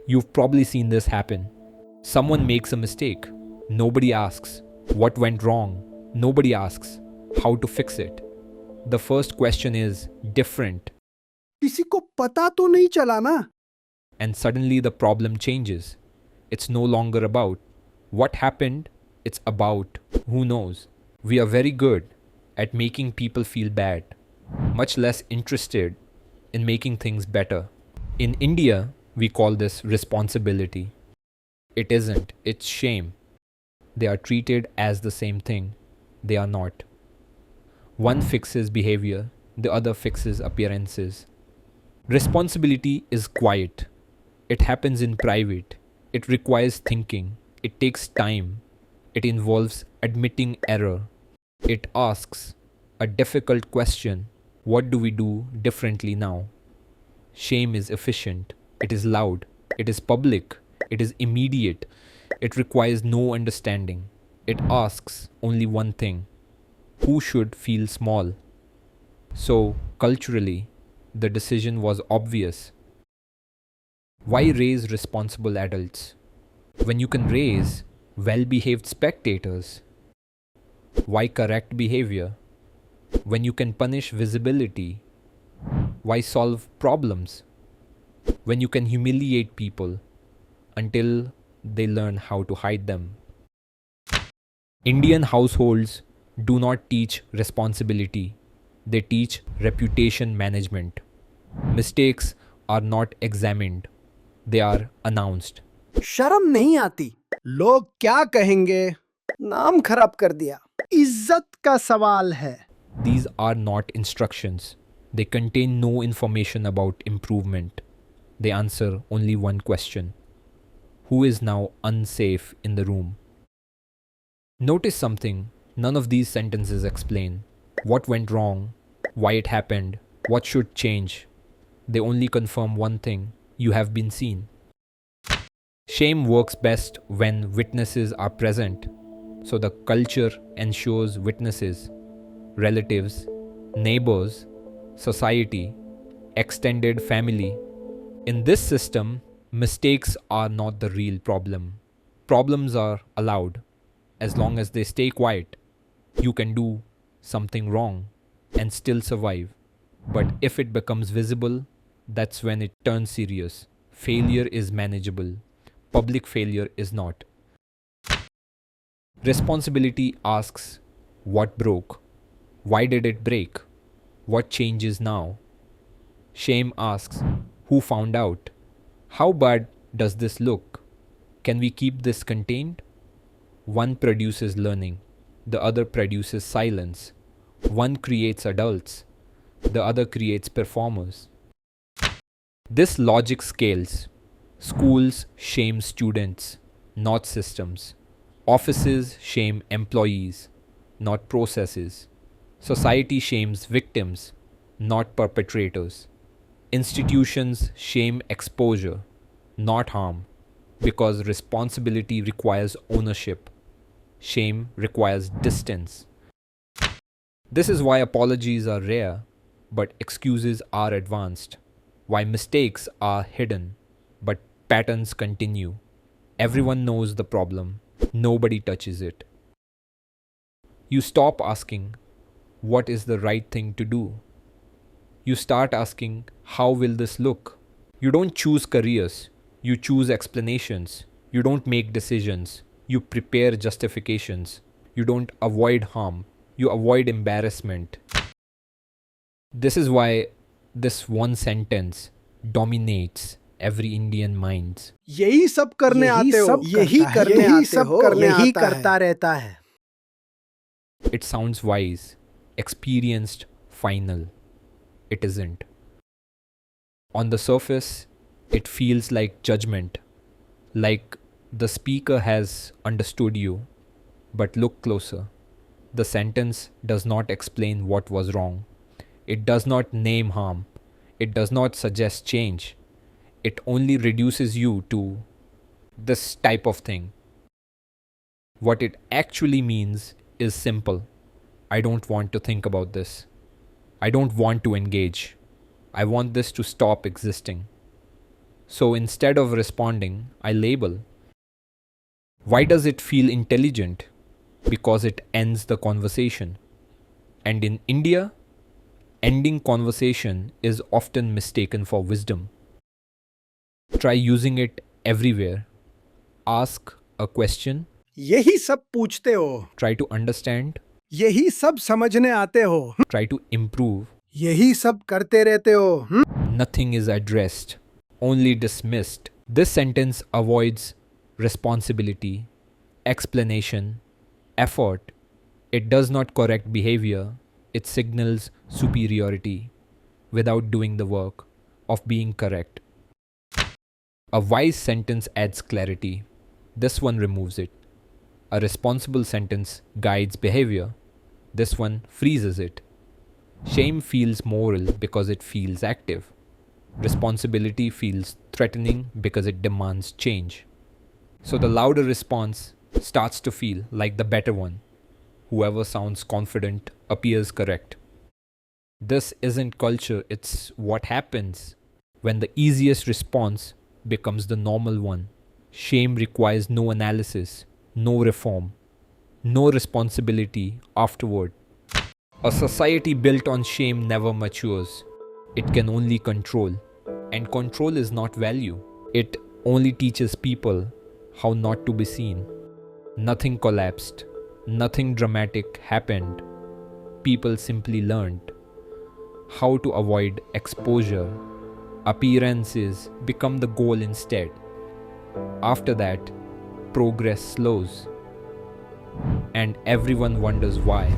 You've probably seen this happen. Someone makes a mistake. Nobody asks what went wrong. Nobody asks how to fix it. The first question is different, किसी को पता तो नहीं चला ना? and suddenly the problem changes. It's no longer about what happened, it's about who knows. We are very good at making people feel bad, much less interested in making things better. In India, we call this responsibility. It isn't, it's shame. They are treated as the same thing. They are not. One fixes behavior, the other fixes appearances. Responsibility is quiet. It happens in private. It requires thinking. It takes time. It involves admitting error. It asks a difficult question: what do we do differently now? Shame is efficient. It is loud. It is public. It is immediate. It requires no understanding. It asks only one thing: who should feel small? So, culturally, the decision was obvious. Why raise responsible adults when you can raise well behaved spectators? Why correct behavior when you can punish visibility? Why solve problems when you can humiliate people until they learn how to hide them? Indian households do not teach responsibility, they teach reputation management. Mistakes are not examined, they are announced. शर्म नहीं आती? लोग क्या कहेंगे? नाम खराब कर दिया। इज्जत का सवाल है। These are not instructions. They contain no information about improvement. They answer only one question: who is now unsafe in the room? Notice something: none of these sentences explain what went wrong, why it happened, what should change. They only confirm one thing: you have been seen. Shame works best when witnesses are present, so the culture ensures witnesses, relatives, neighbors, society, extended family. In this system, mistakes are not the real problem. Problems are allowed as long as they stay quiet. You can do something wrong and still survive. But if it becomes visible, that's when it turns serious. Failure is manageable. Public failure is not. Responsibility asks, what broke? Why did it break? What changes now? Shame asks, who found out? How bad does this look? Can we keep this contained? One produces learning, the other produces silence. One creates adults, the other creates performers. This logic scales. Schools shame students, not systems. Offices shame employees, not processes. Society shames victims, not perpetrators. Institutions shame exposure, not harm, because responsibility requires ownership. Shame requires distance. This is why apologies are rare, but excuses are advanced. Why mistakes are hidden, but patterns continue. Everyone knows the problem, nobody touches it. You stop asking, what is the right thing to do? You start asking, how will this look? You don't choose careers, you choose explanations. You don't make decisions, you prepare justifications. You don't avoid harm, you avoid embarrassment. This is why this one sentence dominates every Indian minds. यही सब करने आते हो, यही करने आते हो, यही करता रहता है। It sounds wise, experienced, final. It isn't. On the surface, it feels like judgment, like the speaker has understood you. But look closer. The sentence does not explain what was wrong. It does not name harm. It does not suggest change. It only reduces you to this type of thing. What it actually means is simple. I don't want to think about this. I don't want to engage. I want this to stop existing. So instead of responding, I label. Why does it feel intelligent? Because it ends the conversation. And in India, ending conversation is often mistaken for wisdom. Try using it everywhere. Ask a question, यही सब पूछते हो, try to understand, यही सब समझने आते हो, try to improve. यही सब करते रहते हो. Nothing is addressed, only dismissed. This sentence avoids responsibility, explanation, effort. It does not correct behavior, it signals superiority without doing the work of being correct. A wise sentence adds clarity. This one removes it. A responsible sentence guides behavior. This one freezes it. Shame feels moral because it feels active. Responsibility feels threatening because it demands change. So the louder response starts to feel like the better one. Whoever sounds confident appears correct. This isn't culture, it's what happens when the easiest response becomes the normal one. Shame requires no analysis, no reform, no responsibility afterward. A society built on shame never matures. It can only control. And control is not value. It only teaches people how not to be seen. Nothing collapsed. Nothing dramatic happened. People simply learned how to avoid exposure. Appearances become the goal instead. After that, progress slows. And everyone wonders why.